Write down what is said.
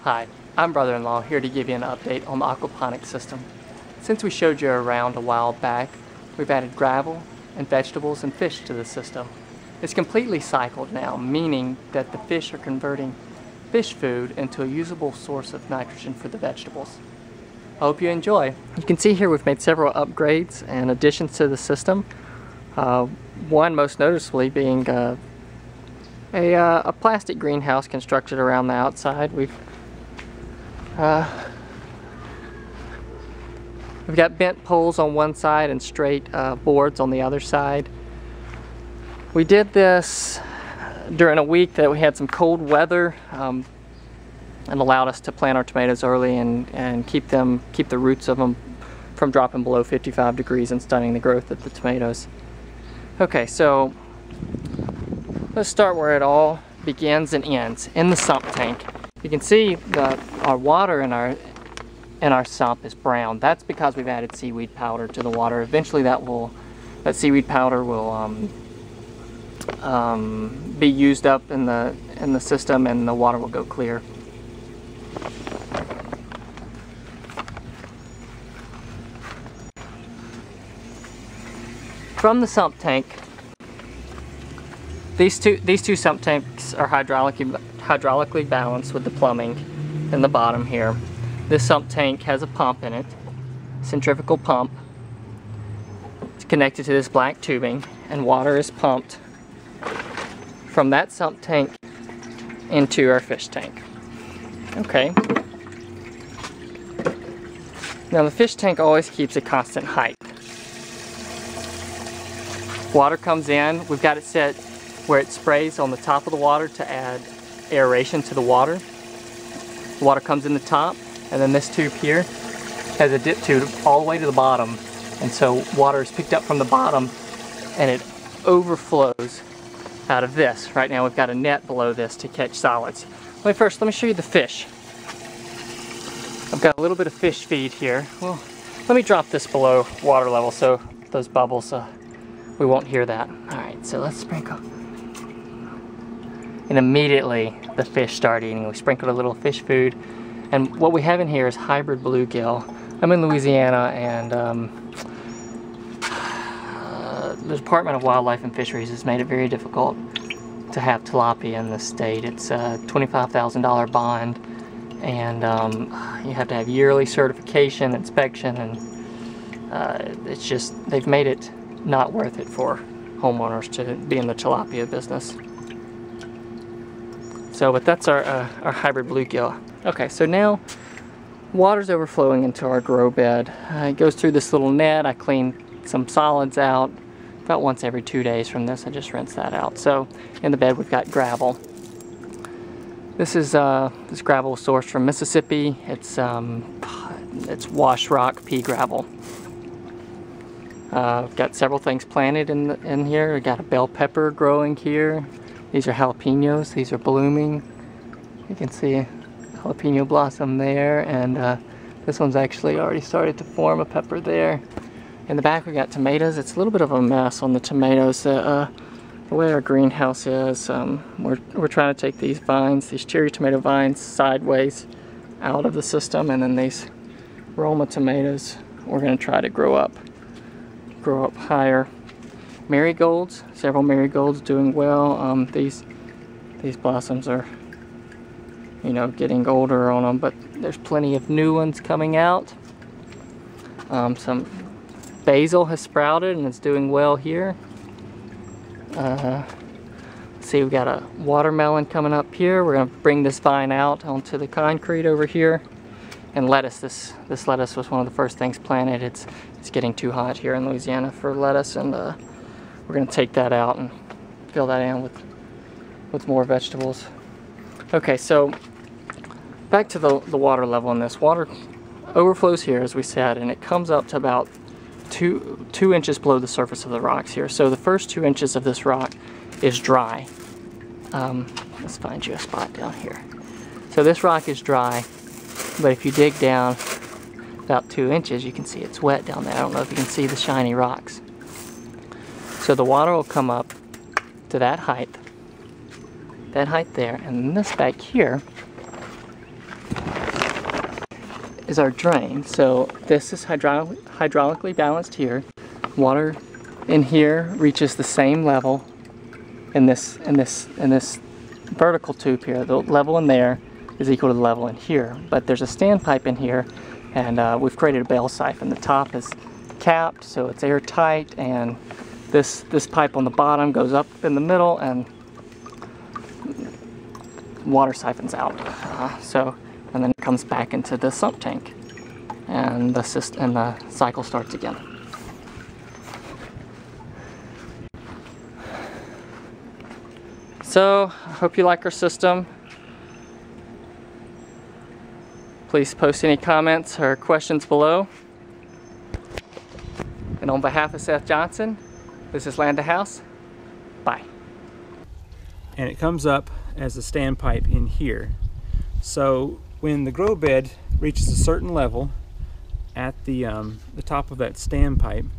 Hi, I'm brother-in-law here to give you an update on the aquaponics system. Since we showed you around a while back, we've added gravel and vegetables and fish to the system. It's completely cycled now, meaning that the fish are converting fish food into a usable source of nitrogen for the vegetables. I hope you enjoy. You can see here we've made several upgrades and additions to the system. One most noticeably being a plastic greenhouse constructed around the outside. We've got bent poles on one side and straight boards on the other side. We did this during a week that we had some cold weather and allowed us to plant our tomatoes early and keep the roots of them from dropping below 55 degrees and stunning the growth of the tomatoes. Okay, so let's start where it all begins and ends, in the sump tank. You can see that our water in our sump is brown. That's because we've added seaweed powder to the water. Eventually that seaweed powder will be used up in the system and the water will go clear. From the sump tank, these two sump tanks are hydraulically balanced with the plumbing in the bottom here. This sump tank has a pump in it, centrifugal pump. It's connected to this black tubing, and water is pumped from that sump tank into our fish tank. Okay. Now the fish tank always keeps a constant height. Water comes in, we've got it set where it sprays on the top of the water to add aeration to the water. The water comes in the top, and then this tube here has a dip tube all the way to the bottom, and so water is picked up from the bottom and it overflows out of this. Right now we've got a net below this to catch solids. Let me show you the fish. I've got a little bit of fish feed here. Well, let me drop this below water level so those bubbles, we won't hear that. Alright, so let's sprinkle. And immediately the fish start eating. We sprinkled a little fish food. And what we have in here is hybrid bluegill. I'm in Louisiana, and the Department of Wildlife and Fisheries has made it very difficult to have tilapia in the state. It's a $25,000 bond, and you have to have yearly certification, inspection, and it's just, they've made it not worth it for homeowners to be in the tilapia business. So, but that's our hybrid bluegill. Okay, so now water's overflowing into our grow bed. It goes through this little net. I clean some solids out about once every 2 days from this. I just rinse that out. So in the bed we've got gravel. This gravel was sourced from Mississippi. It's wash rock pea gravel. I've got several things planted in here. I've got a bell pepper growing here. These are jalapenos. These are blooming. You can see a jalapeno blossom there, and this one's actually already started to form a pepper there. In the back we got tomatoes. It's a little bit of a mess on the tomatoes. The way our greenhouse is, we're trying to take these vines, these cherry tomato vines, sideways out of the system, and then these Roma tomatoes we're going to try to grow up higher. Marigolds, several marigolds doing well. These blossoms are, you know, getting older on them, but there's plenty of new ones coming out. Some basil has sprouted and it's doing well here. See, we've got a watermelon coming up here. We're going to bring this vine out onto the concrete over here. And lettuce, this lettuce was one of the first things planted. It's getting too hot here in Louisiana for lettuce, and we're going to take that out and fill that in with more vegetables. Okay, so back to the water level in this. Water overflows here, as we said, and it comes up to about two inches below the surface of the rocks here. So the first 2 inches of this rock is dry. Let's find you a spot down here. So this rock is dry, but if you dig down about 2 inches, you can see it's wet down there. I don't know if you can see the shiny rocks. So the water will come up to that height there, and this back here is our drain. So this is hydraulically balanced here. Water in here reaches the same level in this vertical tube here. The level in there is equal to the level in here. But there's a standpipe in here, and we've created a bale siphon. The top is capped, so it's airtight, and this pipe on the bottom goes up in the middle, and water siphons out. And then it comes back into the sump tank, and the cycle starts again. So I hope you like our system. Please post any comments or questions below. And on behalf of Seth Johnson, this is Land to House. Bye. And it comes up as a standpipe in here. So when the grow bed reaches a certain level at the top of that standpipe,